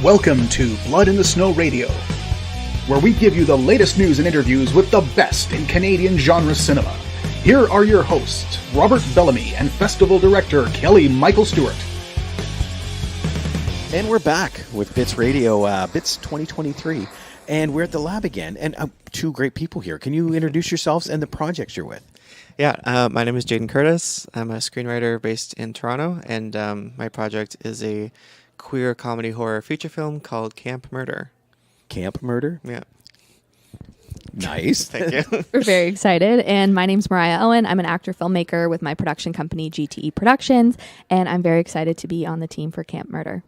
Welcome to Blood in the Snow Radio, where we give you the latest news and interviews with the best in Canadian genre cinema. Here are your hosts, Robert Bellamy and Festival Director Kelly Michael Stewart. And we're back with Bits Radio, Bits 2023. And we're at the lab again, and two great people here. Can you introduce yourselves and the projects you're with? Yeah, my name is Jaden Curtis. I'm a screenwriter based in Toronto, and my project is a queer comedy horror feature film called Camp Murder. Camp Murder? Yeah. Nice. Thank you. We're very excited. And my name's Mariah Owen. I'm an actor-filmmaker with my production company, GTE Productions, and I'm very excited to be on the team for Camp Murder.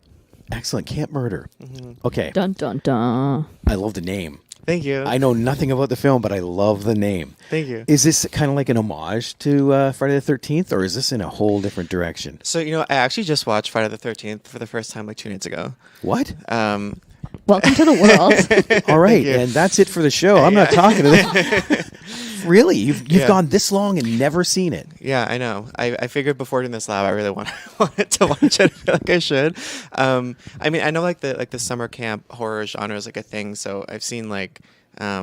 Excellent. Camp Murder. Mm-hmm. Okay. Dun, dun, dun. I love the name. Thank you. I know nothing about the film, but I love the name. Thank you. Is this kind of like an homage to Friday the 13th, or is this in a whole different direction? So, I actually just watched Friday the 13th for the first time like 2 nights ago. What? Welcome to the world. All right, and that's it for the show. I'm not talking to them. Really? You've gone this long and never seen it? Yeah, I know. I figured before doing this lab, I really wanted to watch it. I feel like I should. I mean, I know like the summer camp horror genre is like a thing. So I've seen like, I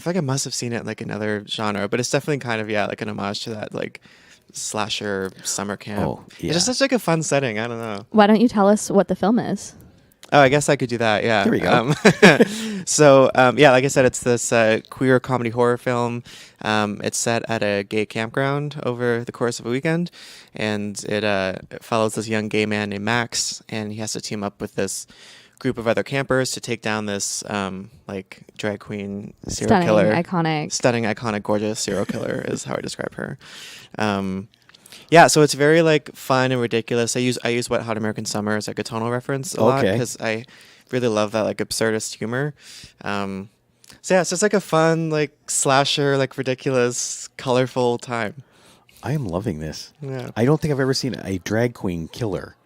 feel like I must have seen it in like another genre, but it's definitely kind of like an homage to that like slasher summer camp. Oh, yeah. It's just such like a fun setting. I don't know. Why don't you tell us what the film is? Oh, I guess I could do that. Yeah. Here we go. Like I said, it's this queer comedy horror film. It's set at a gay campground over the course of a weekend, and it follows this young gay man named Max, and he has to team up with this group of other campers to take down this like drag queen serial killer. Stunning, iconic, gorgeous serial killer is how I describe her. Yeah, so it's very like fun and ridiculous. I use Wet Hot American Summer as like a tonal reference a lot because I really love that like absurdist humor. So it's just like a fun like slasher, like ridiculous, colorful time. I am loving this. Yeah. I don't think I've ever seen a drag queen killer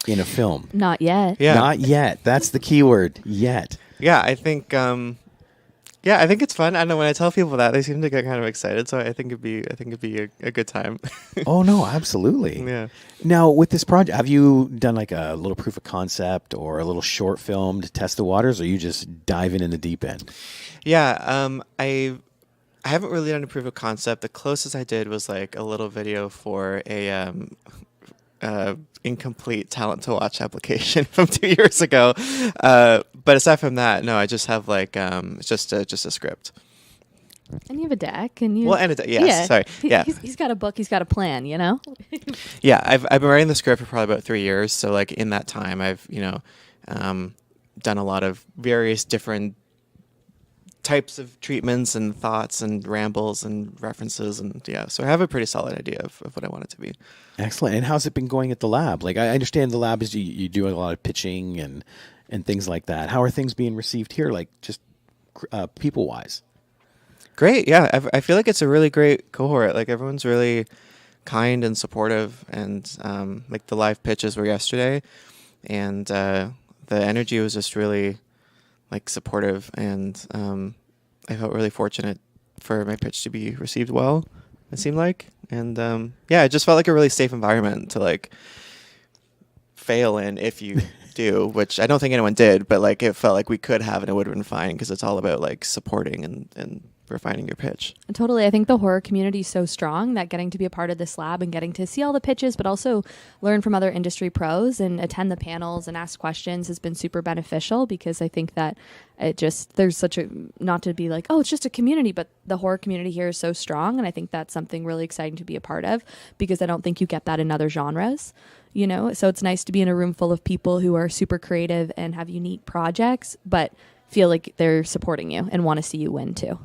in a film. Not yet. Yeah. Not yet. That's the key word. Yet. Yeah, I think it's fun. I don't know, when I tell people that, they seem to get kind of excited. So I think it'd be a good time. Oh no, absolutely. Yeah. Now with this project, have you done like a little proof of concept or a little short film to test the waters, or are you just diving in the deep end? Yeah. I haven't really done a proof of concept. The closest I did was like a little video for a incomplete talent to watch application from 2 years ago. But aside from that, no, I just have like it's just a script. And you have a deck, and you. Well, and sorry, yeah. He's got a book. He's got a plan. Yeah, I've been writing the script for probably about 3 years. So like in that time, I've done a lot of various different types of treatments and thoughts and rambles and references, and so I have a pretty solid idea of what I want it to be. Excellent. And how's it been going at the lab? Like I understand the lab is you do a lot of pitching and things like that. How are things being received here? Like just people wise. Great. Yeah, I feel like it's a really great cohort. Like everyone's really kind and supportive, and like the live pitches were yesterday, and the energy was just really like supportive, and I felt really fortunate for my pitch to be received well, it seemed like. And it just felt like a really safe environment to like fail in if you do, which I don't think anyone did, but like it felt like we could have, and it would have been fine because it's all about like supporting and refining your pitch. Totally. I think the horror community is so strong that getting to be a part of this lab and getting to see all the pitches, but also learn from other industry pros and attend the panels and ask questions has been super beneficial, because I think that there's such a, not to be like, oh, it's just a community, but the horror community here is so strong. And I think that's something really exciting to be a part of, because I don't think you get that in other genres, so it's nice to be in a room full of people who are super creative and have unique projects, but feel like they're supporting you and want to see you win too.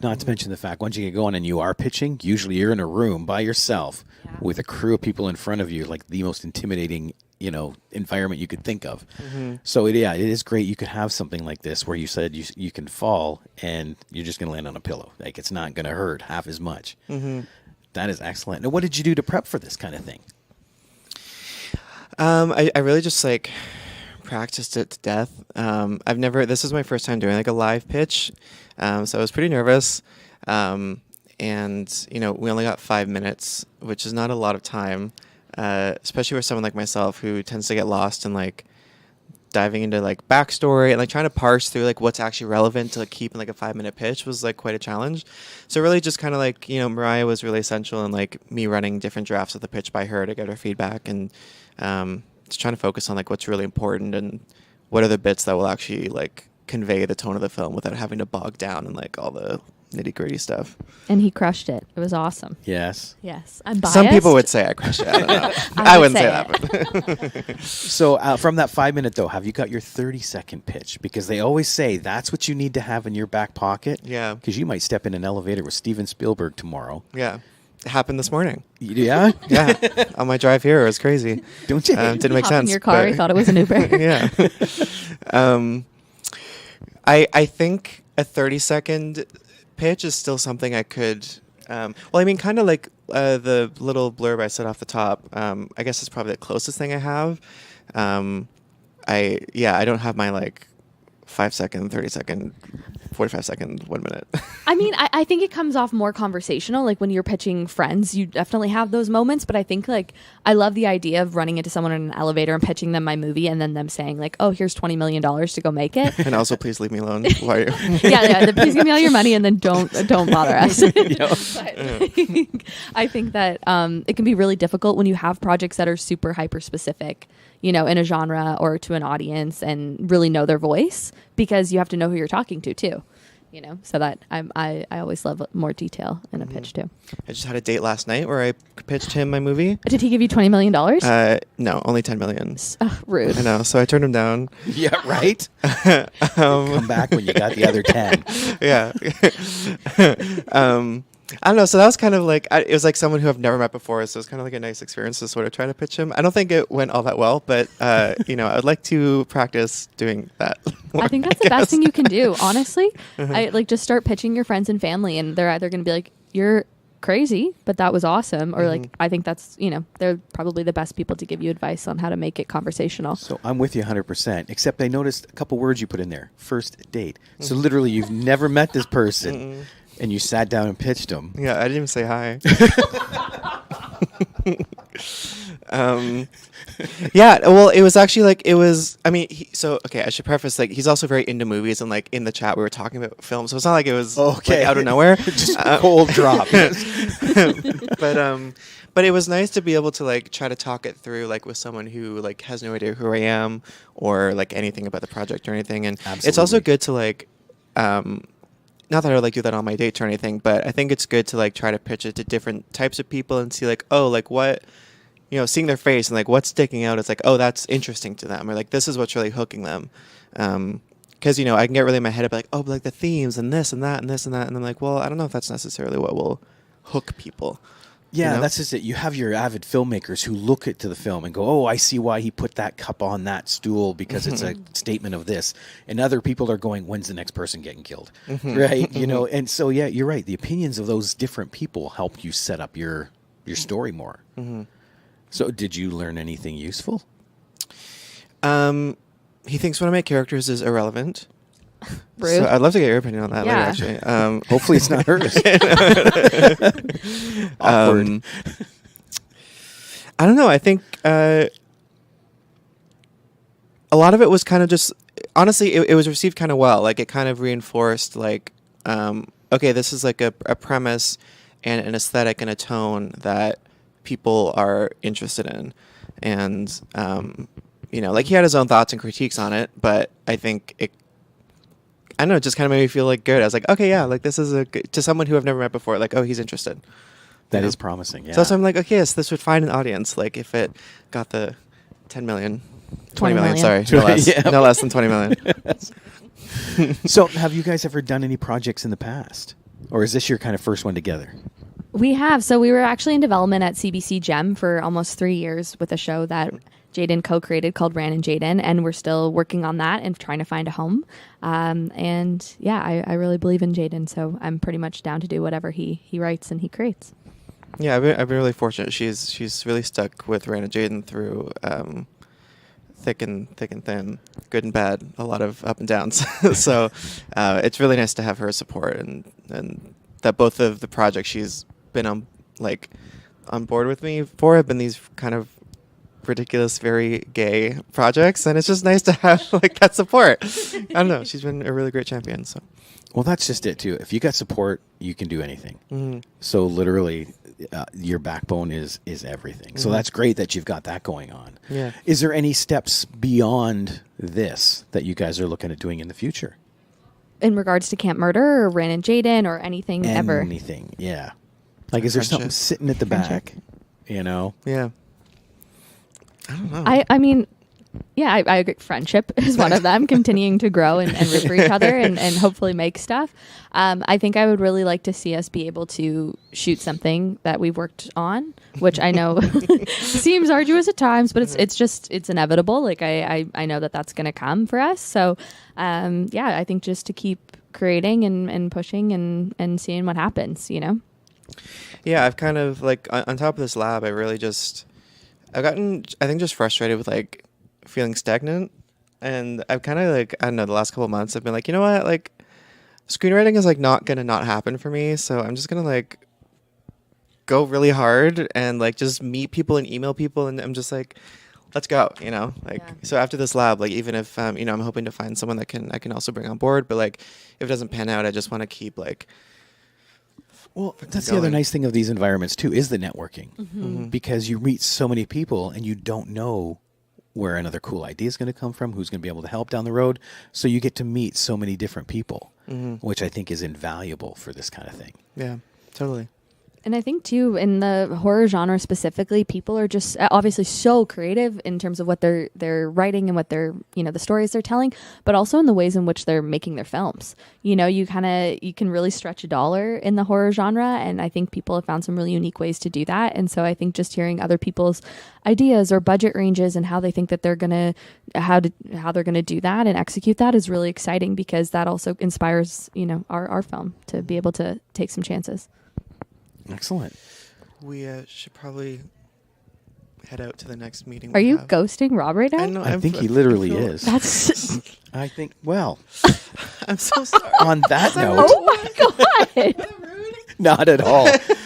Not to mention the fact, once you get going and you are pitching, usually you're in a room by yourself with a crew of people in front of you, like the most intimidating, environment you could think of. Mm-hmm. So it is great. You could have something like this where you said you can fall and you're just going to land on a pillow. Like it's not going to hurt half as much. Mm-hmm. That is excellent. Now, what did you do to prep for this kind of thing? I really just like practiced it to death. This was my first time doing like a live pitch. So I was pretty nervous. And, we only got 5 minutes, which is not a lot of time, especially for someone like myself who tends to get lost in like diving into like backstory and like trying to parse through like what's actually relevant to like keep in like a 5-minute pitch was like quite a challenge. So really just kind of like, you know, Mariah was really essential in like me running different drafts of the pitch by her to get her feedback, and just trying to focus on like what's really important and what are the bits that will actually like convey the tone of the film without having to bog down in like all the nitty-gritty stuff. And he crushed it. It was awesome. Yes. Yes. I'm biased. Some people would say I crushed it. I don't know. I wouldn't say that. But So from that 5-minute, though, have you got your 30-second pitch? Because they always say that's what you need to have in your back pocket. Yeah. Because you might step in an elevator with Steven Spielberg tomorrow. yeah. It happened this morning. Yeah? Yeah. On my drive here, it was crazy. Don't you? Didn't make Hop sense. in your car. but- He thought it was an Uber. yeah. I think a 30-second pitch is still something I could. Well, I mean, kind of like the little blurb I said off the top. I guess it's probably the closest thing I have. I don't have my like 5-second, 30-second, 45-second, 1 minute. I mean, I think it comes off more conversational. Like when you're pitching friends, you definitely have those moments. But I think like I love the idea of running into someone in an elevator and pitching them my movie, and then them saying like, "Oh, here's $20 million to go make it." And also, please leave me alone. Why are you? yeah. Please give me all your money, and then don't bother us. Yeah. But I think that it can be really difficult when you have projects that are super hyper specific, you know, in a genre or to an audience, and really know their voice, because you have to know who you're talking to too. You know, so that I always love more detail in a pitch too. I just had a date last night where I pitched him my movie. Did he give you $20 million? No, only 10 million. Rude. I know, so I turned him down. Yeah, right? Come back when you got the other 10. Yeah. I don't know. So that was kind of like, it was like someone who I've never met before. So it was kind of like a nice experience to sort of try to pitch him. I don't think it went all that well, but, you know, I'd like to practice doing that. I think that's the best thing you can do, honestly. I like just start pitching your friends and family, and they're either going to be like, "You're crazy, but that was awesome," or like, "I think that's, you know, they're probably the best people to give you advice on how to make it conversational." So I'm with you 100%, except I noticed a couple words you put in there. First date. So literally you've never met this person, and you sat down and pitched them. Yeah, I didn't even say hi. Yeah, well, it was actually like, I mean, okay, I should preface, like, he's also very into movies, and like in the chat we were talking about films, so it's not like it was like, out of nowhere. Just a cold drop. But it was nice to be able to like try to talk it through like with someone who like has no idea who I am or like anything about the project or anything. And it's also good to like, not that I would like do that on my dates or anything, but I think it's good to like try to pitch it to different types of people and see like, oh, like what, you know, seeing their face and like what's sticking out. It's like, oh, that's interesting to them, or like this is what's really hooking them. Because, you know, I can get really in my head, I'd be like, oh, but like the themes and this and that and this and that. And I'm like, well, I don't know if that's necessarily what will hook people. Yeah, you know? that's just it. You have your avid filmmakers who look at to the film and go, "Oh, I see why he put that cup on that stool because it's a statement of this." And other people are going, "When's the next person getting killed?" Right? You know, and so yeah, you're right. The opinions of those different people help you set up your story more. So, did you learn anything useful? He thinks one of my characters is irrelevant. Rude. So I'd love to get your opinion on that Yeah. later, actually. Hopefully, it's not hers. Awkward. I don't know. I think a lot of it was kind of just, honestly, it was received kind of well. Like, it kind of reinforced, like, okay, this is like a premise and an aesthetic and a tone that people are interested in. And, you know, like, he had his own thoughts and critiques on it, but I think I don't know, it just kind of made me feel like good. I was like, okay, yeah, like this is to someone who I've never met before, like, oh, he's interested. That is promising. Yeah. So I'm like, okay, yes, this would find an audience. Like if it got the 10 million, 20 million. sorry, no less, Yeah. no less than 20 million. So, have you guys ever done any projects in the past, or is this your kind of first one together? We have. So we were actually in development at CBC Gem for almost 3 years with a show that Jaden co-created called Ran and Jaden, and we're still working on that and trying to find a home. And yeah, I really believe in Jaden, so I'm pretty much down to do whatever he writes and he creates. Yeah, I've been really fortunate. She's really stuck with Ran and Jaden through thick and thin, good and bad, a lot of up and downs. So it's really nice to have her support, and that both of the projects she's been on board with me for have been these kind of ridiculous, very gay projects, and it's just nice to have like that support. I don't know. She's been a really great champion. So, Well, that's just it too. If you got support, you can do anything. So literally, your backbone is everything. So that's great that you've got that going on. Yeah. Is there any steps beyond this that you guys are looking at doing in the future? In regards to Camp Murder or Ran and Jaden or anything ever? Anything, yeah. Like, is there something sitting at the back? You know? yeah. I don't know. I mean, yeah, I agree. Friendship is one of them, continuing to grow and root for each other and hopefully make stuff. I think I would really like to see us be able to shoot something that we've worked on, which I know seems arduous at times, but it's inevitable. Like I know that that's going to come for us. So, I think just to keep creating and pushing and seeing what happens, you know? Yeah, I've kind of like on top of this lab, I've gotten, I think, just frustrated with like feeling stagnant. And I've kind of like, I don't know, the last couple of months I've been like, you know what, like screenwriting is like not going to not happen for me. So I'm just going to like go really hard and like just meet people and email people. And I'm just like, let's go, you know, like, so after this lab, like, even if, I'm hoping to find someone that I can also bring on board, but like, if it doesn't pan out, I just want to keep like, well, that's the other nice thing of these environments too, is the networking, because you meet so many people and you don't know where another cool idea is going to come from, who's going to be able to help down the road. So you get to meet so many different people, which I think is invaluable for this kind of thing. Yeah, totally. And I think, too, in the horror genre specifically, people are just obviously so creative in terms of what they're writing and what they're, the stories they're telling, but also in the ways in which they're making their films. You know, you can really stretch a dollar in the horror genre, and I think people have found some really unique ways to do that. And so I think just hearing other people's ideas or budget ranges and how they think that they're gonna how they're gonna do that and execute that is really exciting, because that also inspires, our film to be able to take some chances. Excellent. We should probably head out to the next meeting. Are you ghosting Rob right now? I think he literally is. That's. I think. Well, I'm so sorry. On that note, Oh my god! not at all.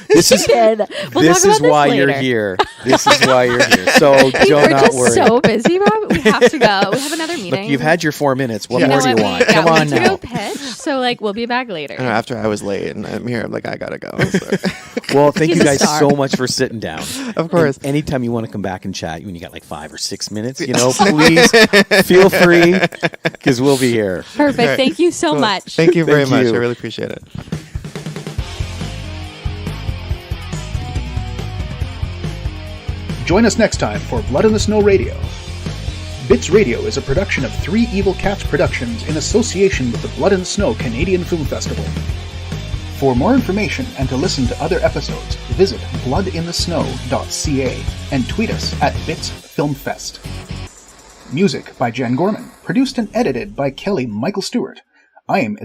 This is this is why you're here. This is why you're here. So don't not worry. We're so busy, Rob. We have to go. We have another meeting. Look, you've had your 4 minutes. What you more do you want? Come on now. now. Go pitch. So we'll be back later. I know, after I was late and I'm here, I'm like, I gotta go. Well, thank He's you a guys star. so much for sitting down. Of course. And anytime you want to come back and chat, when you got like 5 or 6 minutes, please feel free, because we'll be here. Perfect. Okay. Thank you so much. Thank you very Thank much. you. I really appreciate it. Join us next time for Blood in the Snow Radio. Bits Radio is a production of Three Evil Cats Productions in association with the Blood in the Snow Canadian Film Festival. For more information and to listen to other episodes, visit bloodinthesnow.ca and tweet us at BitsFilmFest. Music by Jan Gorman, produced and edited by Kelly Michael Stewart. I am